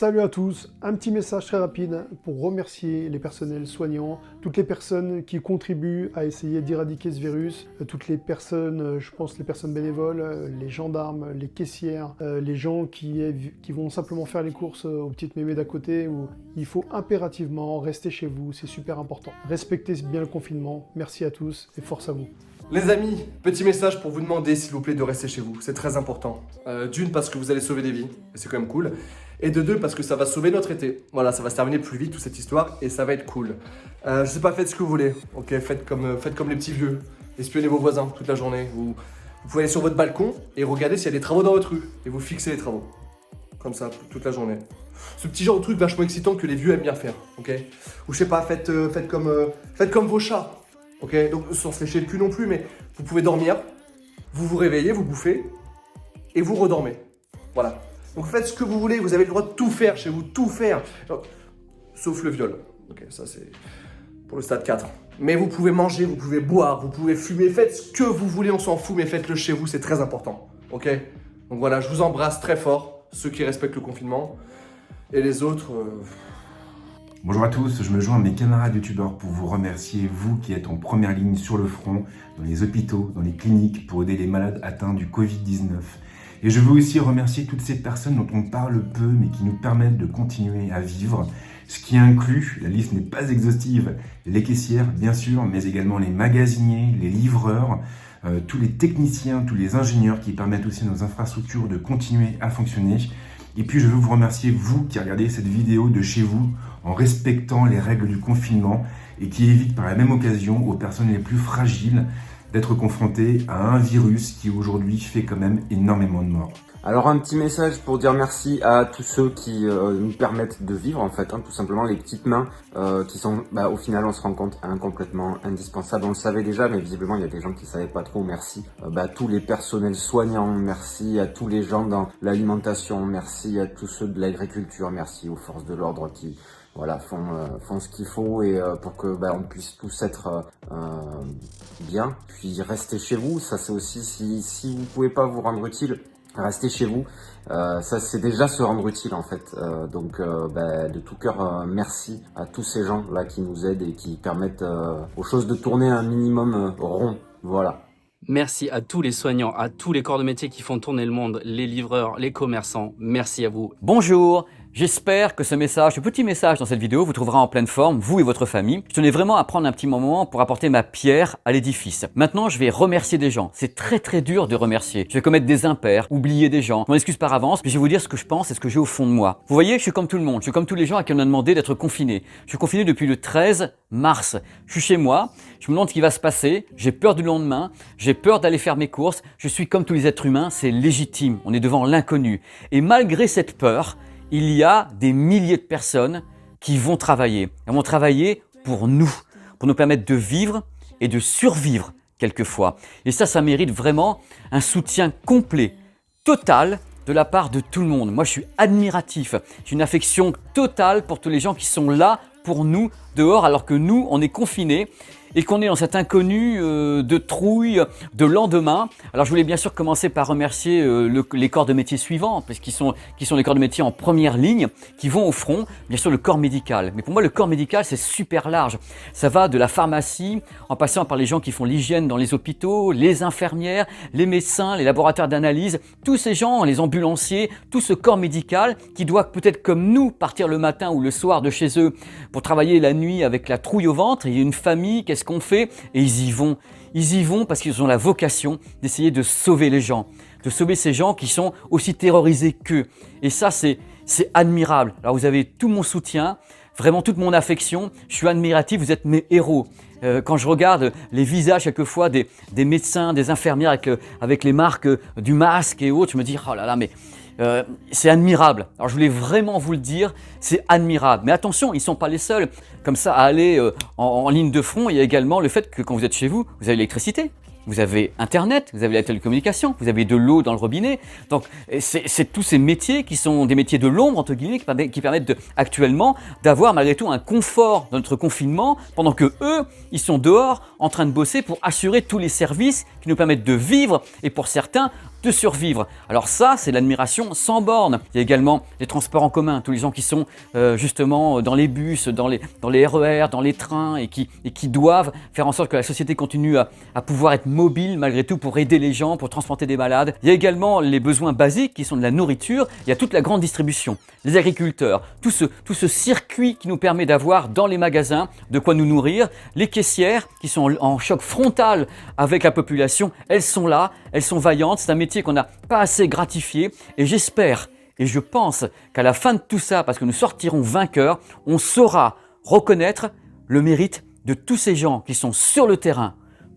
Salut à tous, un petit message très rapide pour remercier les personnels soignants, toutes les personnes qui contribuent à essayer d'éradiquer ce virus, toutes les personnes, je pense les personnes bénévoles, les gendarmes, les caissières, les gens qui vont simplement faire les courses aux petites mémés d'à côté, où il faut impérativement rester chez vous, c'est super important. Respectez bien le confinement, merci à tous et force à vous. Les amis, petit message pour vous demander s'il vous plaît de rester chez vous, c'est très important. D'une parce que vous allez sauver des vies, et c'est quand même cool. Et de deux parce que ça va sauver notre été. Voilà, ça va se terminer plus vite toute cette histoire et ça va être cool. Je sais pas, faites ce que vous voulez, ok, faites comme les petits vieux. Espionnez vos voisins toute la journée. Vous pouvez aller sur votre balcon et regarder s'il y a des travaux dans votre rue. Et vous fixez les travaux. Comme ça, toute la journée. Ce petit genre de truc vachement excitant que les vieux aiment bien faire, ok. Ou je sais pas, faites comme vos chats. Ok, donc sans se lécher le cul non plus, mais vous pouvez dormir, vous vous réveillez, vous bouffez, et vous redormez. Voilà. Donc faites ce que vous voulez, vous avez le droit de tout faire chez vous, tout faire. Donc, sauf le viol. Ok, ça c'est pour le stade 4. Mais vous pouvez manger, vous pouvez boire, vous pouvez fumer, faites ce que vous voulez, on s'en fout, mais faites-le chez vous, c'est très important. Ok. Donc voilà, je vous embrasse très fort, ceux qui respectent le confinement, et les autres... Bonjour à tous, je me joins à mes camarades youtubeurs pour vous remercier, vous qui êtes en première ligne sur le front, dans les hôpitaux, dans les cliniques, pour aider les malades atteints du Covid-19. Et je veux aussi remercier toutes ces personnes dont on parle peu, mais qui nous permettent de continuer à vivre, ce qui inclut, la liste n'est pas exhaustive, les caissières bien sûr, mais également les magasiniers, les livreurs, tous les techniciens, tous les ingénieurs qui permettent aussi à nos infrastructures de continuer à fonctionner. Et puis je veux vous remercier, vous qui regardez cette vidéo de chez vous, en respectant les règles du confinement et qui évite par la même occasion aux personnes les plus fragiles d'être confrontées à un virus qui aujourd'hui fait quand même énormément de morts. Alors un petit message pour dire merci à tous ceux qui nous permettent de vivre en fait, tout simplement les petites mains qui sont au final on se rend compte complètement indispensables. On le savait déjà mais visiblement il y a des gens qui savaient pas trop. Merci à tous les personnels soignants, merci à tous les gens dans l'alimentation, merci à tous ceux de l'agriculture, merci aux forces de l'ordre qui font ce qu'il faut et pour que on puisse tous être bien. Puis restez chez vous, ça c'est aussi si vous pouvez pas vous rendre utile, restez chez vous, ça c'est déjà se rendre utile en fait. Donc de tout cœur merci à tous ces gens là qui nous aident et qui permettent aux choses de tourner un minimum rond. Voilà. Merci à tous les soignants, à tous les corps de métier qui font tourner le monde, les livreurs, les commerçants, merci à vous. Bonjour, j'espère que ce petit message dans cette vidéo vous trouvera en pleine forme, vous et votre famille. Je tenais vraiment à prendre un petit moment pour apporter ma pierre à l'édifice. Maintenant, je vais remercier des gens. C'est très dur de remercier. Je vais commettre des impairs, oublier des gens. Je m'en excuse par avance, mais je vais vous dire ce que je pense et ce que j'ai au fond de moi. Vous voyez, je suis comme tout le monde. Je suis comme tous les gens à qui on a demandé d'être confiné. Je suis confiné depuis le 13 mars. Je suis chez moi, je me demande ce qui va se passer, j'ai peur du lendemain, j'ai peur d'aller faire mes courses. Je suis comme tous les êtres humains, c'est légitime. On est devant l'inconnu. Et malgré cette peur, il y a des milliers de personnes qui vont travailler. Elles vont travailler pour nous permettre de vivre et de survivre quelquefois. Et ça mérite vraiment un soutien complet, total de la part de tout le monde. Moi, je suis admiratif. J'ai une affection totale pour tous les gens qui sont là pour nous dehors alors que nous, on est confinés et qu'on est dans cet inconnu de trouille, de lendemain. Alors je voulais bien sûr commencer par remercier les corps de métier suivants, parce qu'ils sont les corps de métier en première ligne, qui vont au front, bien sûr le corps médical. Mais pour moi le corps médical c'est super large. Ça va de la pharmacie, en passant par les gens qui font l'hygiène dans les hôpitaux, les infirmières, les médecins, les laboratoires d'analyse, tous ces gens, les ambulanciers, tout ce corps médical qui doit peut-être comme nous partir le matin ou le soir de chez eux pour travailler la nuit avec la trouille au ventre. Il y a une famille, qu'est-ce qu'on fait? Et ils y vont parce qu'ils ont la vocation d'essayer de sauver les gens, de sauver ces gens qui sont aussi terrorisés qu'eux. Et ça, c'est admirable. Alors vous avez tout mon soutien, vraiment toute mon affection. Je suis admiratif, vous êtes mes héros. Quand je regarde les visages quelquefois des médecins, des infirmières avec les marques du masque et autres, je me dis oh là là, mais c'est admirable. Alors je voulais vraiment vous le dire, c'est admirable. Mais attention, ils ne sont pas les seuls comme ça à aller en ligne de front. Il y a également le fait que quand vous êtes chez vous, vous avez l'électricité. vous avez Internet, vous avez la télécommunication, vous avez de l'eau dans le robinet. Donc, c'est tous ces métiers qui sont des métiers de l'ombre, entre guillemets, qui permettent actuellement d'avoir malgré tout un confort dans notre confinement, pendant que eux, ils sont dehors en train de bosser pour assurer tous les services qui nous permettent de vivre et pour certains, de survivre. Alors ça, c'est l'admiration sans borne. Il y a également les transports en commun, tous les gens qui sont justement dans les bus, dans les RER, dans les trains et qui doivent faire en sorte que la société continue à pouvoir être mobile malgré tout pour aider les gens, pour transporter des malades. Il y a également les besoins basiques qui sont de la nourriture. Il y a toute la grande distribution, les agriculteurs, tout ce circuit qui nous permet d'avoir dans les magasins de quoi nous nourrir. Les caissières qui sont en choc frontal avec la population, elles sont là, elles sont vaillantes. C'est un métier qu'on n'a pas assez gratifié et j'espère et je pense qu'à la fin de tout ça, parce que nous sortirons vainqueurs, on saura reconnaître le mérite de tous ces gens qui sont sur le terrain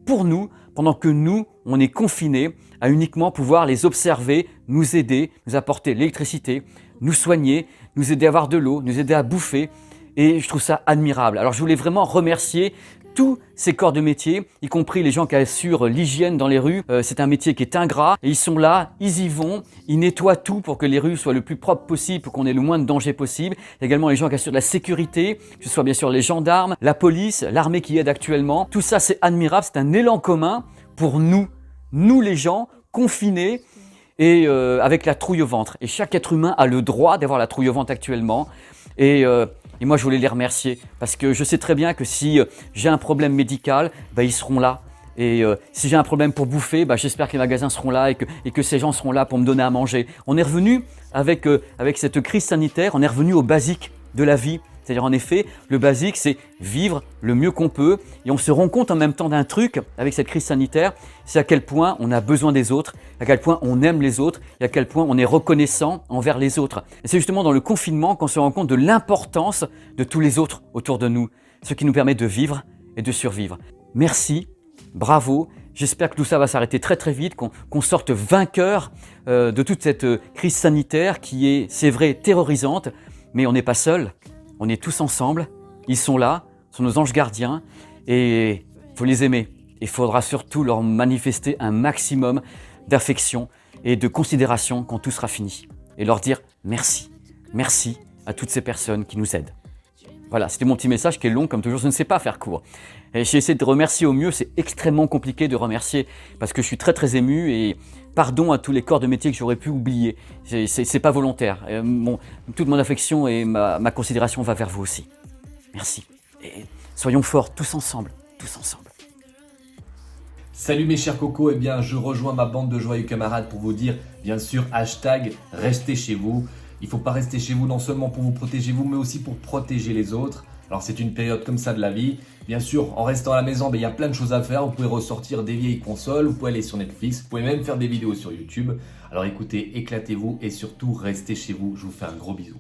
pour nous, pendant que nous, on est confinés à uniquement pouvoir les observer, nous aider, nous apporter l'électricité, nous soigner, nous aider à avoir de l'eau, nous aider à bouffer. Et je trouve ça admirable. Alors je voulais vraiment remercier tous ces corps de métier, y compris les gens qui assurent l'hygiène dans les rues. C'est un métier qui est ingrat et ils sont là, ils y vont, ils nettoient tout pour que les rues soient le plus propres possible, pour qu'on ait le moins de danger possible. Il y a également les gens qui assurent la sécurité, que ce soit bien sûr les gendarmes, la police, l'armée qui aide actuellement. Tout ça c'est admirable, c'est un élan commun pour nous les gens confinés et avec la trouille au ventre. Et chaque être humain a le droit d'avoir la trouille au ventre actuellement. Et moi, je voulais les remercier parce que je sais très bien que si j'ai un problème médical, ils seront là. Et si j'ai un problème pour bouffer, j'espère que les magasins seront là et que ces gens seront là pour me donner à manger. On est revenu avec cette crise sanitaire, on est revenu au basique de la vie. C'est-à-dire en effet, le basique, c'est vivre le mieux qu'on peut. Et on se rend compte en même temps d'un truc avec cette crise sanitaire, c'est à quel point on a besoin des autres, à quel point on aime les autres et à quel point on est reconnaissant envers les autres. Et c'est justement dans le confinement qu'on se rend compte de l'importance de tous les autres autour de nous, ce qui nous permet de vivre et de survivre. Merci, bravo. J'espère que tout ça va s'arrêter très très vite, qu'on sorte vainqueur de toute cette crise sanitaire qui est, c'est vrai, terrorisante, mais on n'est pas seul. On est tous ensemble, ils sont là, sont nos anges gardiens et il faut les aimer. Il faudra surtout leur manifester un maximum d'affection et de considération quand tout sera fini. Et leur dire merci, merci à toutes ces personnes qui nous aident. Voilà, c'était mon petit message qui est long, comme toujours, je ne sais pas faire court. Et j'ai essayé de remercier au mieux, c'est extrêmement compliqué de remercier parce que je suis très très ému et pardon à tous les corps de métier que j'aurais pu oublier. C'est pas volontaire. Toute mon affection et ma considération va vers vous aussi. Merci. Et soyons forts, tous ensemble, tous ensemble. Salut mes chers cocos, eh bien je rejoins ma bande de joyeux camarades pour vous dire, bien sûr, hashtag restez chez vous. Il ne faut pas rester chez vous non seulement pour vous protéger vous, mais aussi pour protéger les autres. Alors c'est une période comme ça de la vie. Bien sûr, en restant à la maison, il y a plein de choses à faire. Vous pouvez ressortir des vieilles consoles, vous pouvez aller sur Netflix, vous pouvez même faire des vidéos sur YouTube. Alors écoutez, éclatez-vous et surtout restez chez vous. Je vous fais un gros bisou.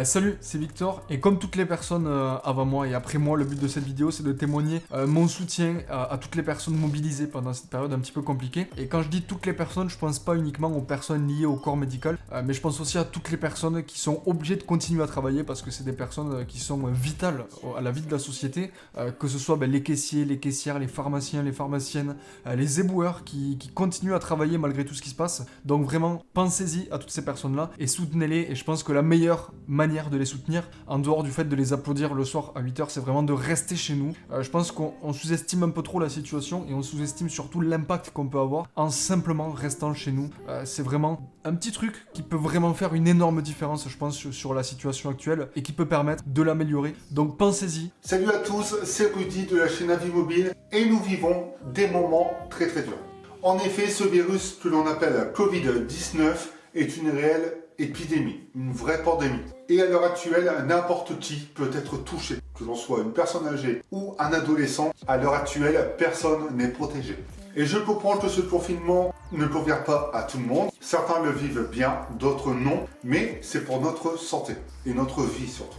Salut, c'est Victor et comme toutes les personnes avant moi et après moi, le but de cette vidéo c'est de témoigner mon soutien à toutes les personnes mobilisées pendant cette période un petit peu compliquée. Et quand je dis toutes les personnes, je pense pas uniquement aux personnes liées au corps médical, mais je pense aussi à toutes les personnes qui sont obligées de continuer à travailler parce que c'est des personnes qui sont vitales à la vie de la société, que ce soit les caissiers, les caissières, les pharmaciens, les pharmaciennes, les éboueurs qui continuent à travailler malgré tout ce qui se passe. Donc vraiment, pensez-y à toutes ces personnes-là et soutenez-les. Et je pense que la meilleure manière de les soutenir, en dehors du fait de les applaudir le soir à 8h, c'est vraiment de rester chez nous. Je pense qu'on sous-estime un peu trop la situation et on sous-estime surtout l'impact qu'on peut avoir en simplement restant chez nous. C'est vraiment un petit truc qui peut vraiment faire une énorme différence, je pense, sur la situation actuelle et qui peut permettre de l'améliorer. Donc pensez-y. Salut à tous, c'est Rudy de la chaîne Avis Mobile et nous vivons des moments très très durs. En effet, ce virus que l'on appelle Covid-19 est une réelle épidémie, une vraie pandémie. Et à l'heure actuelle, n'importe qui peut être touché. Que l'on soit une personne âgée ou un adolescent, à l'heure actuelle, personne n'est protégé. Et je comprends que ce confinement ne convient pas à tout le monde. Certains le vivent bien, d'autres non. Mais c'est pour notre santé et notre vie surtout.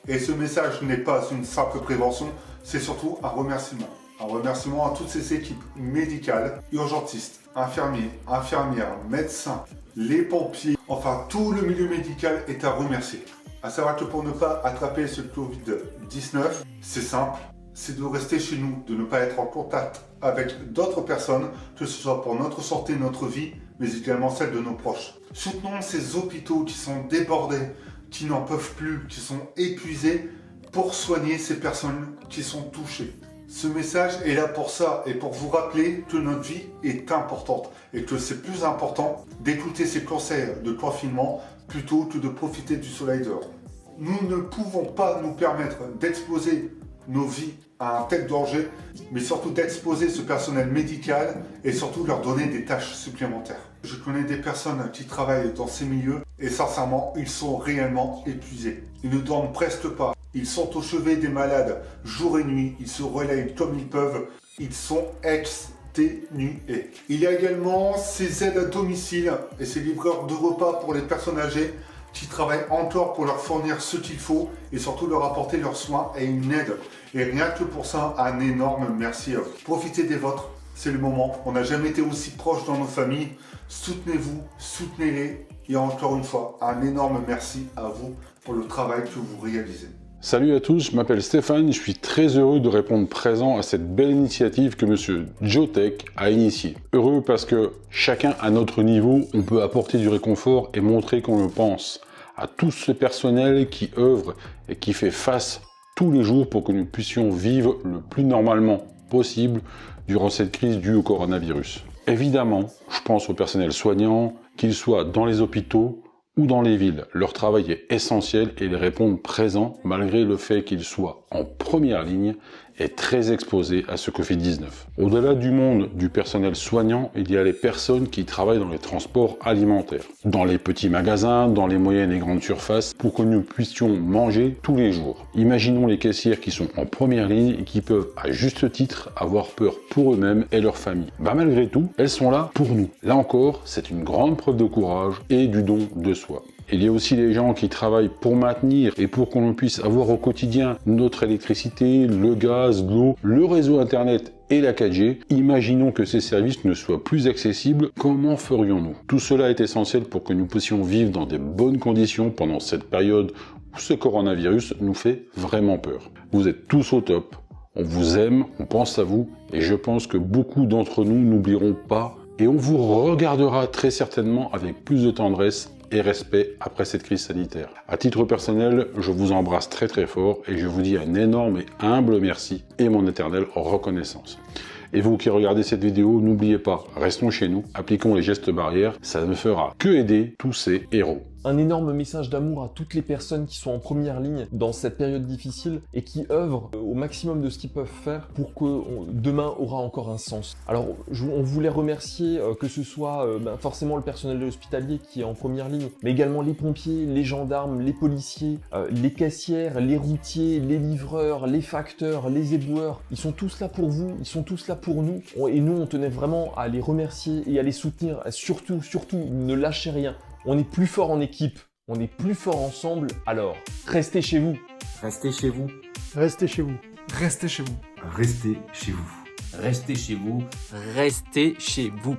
Et ce message n'est pas une simple prévention, c'est surtout un remerciement. Un remerciement à toutes ces équipes médicales, urgentistes, infirmiers, infirmières, médecins, les pompiers, enfin tout le milieu médical est à remercier. À savoir que pour ne pas attraper ce Covid-19, c'est simple, c'est de rester chez nous, de ne pas être en contact avec d'autres personnes, que ce soit pour notre santé, notre vie, mais également celle de nos proches. Soutenons ces hôpitaux qui sont débordés, qui n'en peuvent plus, qui sont épuisés, pour soigner ces personnes qui sont touchées. Ce message est là pour ça et pour vous rappeler que notre vie est importante et que c'est plus important d'écouter ces conseils de confinement plutôt que de profiter du soleil dehors. Nous ne pouvons pas nous permettre d'exposer nos vies à un tel danger, mais surtout d'exposer ce personnel médical et surtout leur donner des tâches supplémentaires. Je connais des personnes qui travaillent dans ces milieux et sincèrement, ils sont réellement épuisés. Ils ne dorment presque pas. Ils sont au chevet des malades jour et nuit. Ils se relayent comme ils peuvent. Ils sont exténués. Il y a également ces aides à domicile et ces livreurs de repas pour les personnes âgées qui travaillent encore pour leur fournir ce qu'il faut et surtout leur apporter leurs soins et une aide. Et rien que pour ça, un énorme merci à vous. Profitez des vôtres, c'est le moment. On n'a jamais été aussi proches dans nos familles. Soutenez-vous, soutenez-les. Et encore une fois, un énorme merci à vous pour le travail que vous réalisez. Salut à tous, je m'appelle Stéphane et je suis très heureux de répondre présent à cette belle initiative que Monsieur Jotech a initiée. Heureux parce que chacun à notre niveau, on peut apporter du réconfort et montrer qu'on le pense à tout ce personnel qui œuvre et qui fait face tous les jours pour que nous puissions vivre le plus normalement possible durant cette crise due au coronavirus. Évidemment, je pense au personnel soignant, qu'il soit dans les hôpitaux ou dans les villes. Leur travail est essentiel et ils répondent présents malgré le fait qu'ils soient en première ligne et très exposés à ce Covid-19. Au-delà du monde du personnel soignant, il y a les personnes qui travaillent dans les transports alimentaires, dans les petits magasins, dans les moyennes et grandes surfaces, pour que nous puissions manger tous les jours. Imaginons les caissières qui sont en première ligne et qui peuvent, à juste titre, avoir peur pour eux-mêmes et leur famille. Malgré tout, elles sont là pour nous. Là encore, c'est une grande preuve de courage et du don de soi. Il y a aussi les gens qui travaillent pour maintenir et pour qu'on puisse avoir au quotidien notre électricité, le gaz, l'eau, le réseau internet et la 4G. Imaginons que ces services ne soient plus accessibles, comment ferions-nous? Tout cela est essentiel pour que nous puissions vivre dans des bonnes conditions pendant cette période où ce coronavirus nous fait vraiment peur. Vous êtes tous au top, on vous aime, on pense à vous et je pense que beaucoup d'entre nous n'oublieront pas et on vous regardera très certainement avec plus de tendresse et respect après cette crise sanitaire. À titre personnel, je vous embrasse très très fort et je vous dis un énorme et humble merci et mon éternelle reconnaissance. Et vous qui regardez cette vidéo, n'oubliez pas, restons chez nous, appliquons les gestes barrières, ça ne fera que aider tous ces héros. Un énorme message d'amour à toutes les personnes qui sont en première ligne dans cette période difficile et qui œuvrent au maximum de ce qu'ils peuvent faire pour que demain aura encore un sens. Alors on voulait remercier que ce soit forcément le personnel hospitalier qui est en première ligne, mais également les pompiers, les gendarmes, les policiers, les caissières, les routiers, les livreurs, les facteurs, les éboueurs. Ils sont tous là pour vous, ils sont tous là pour nous et nous on tenait vraiment à les remercier et à les soutenir. Surtout, ne lâchez rien. On est plus fort en équipe, on est plus fort ensemble, alors restez chez vous. Restez chez vous. Restez chez vous. Restez chez vous. Restez chez vous. Restez chez vous. Restez chez vous.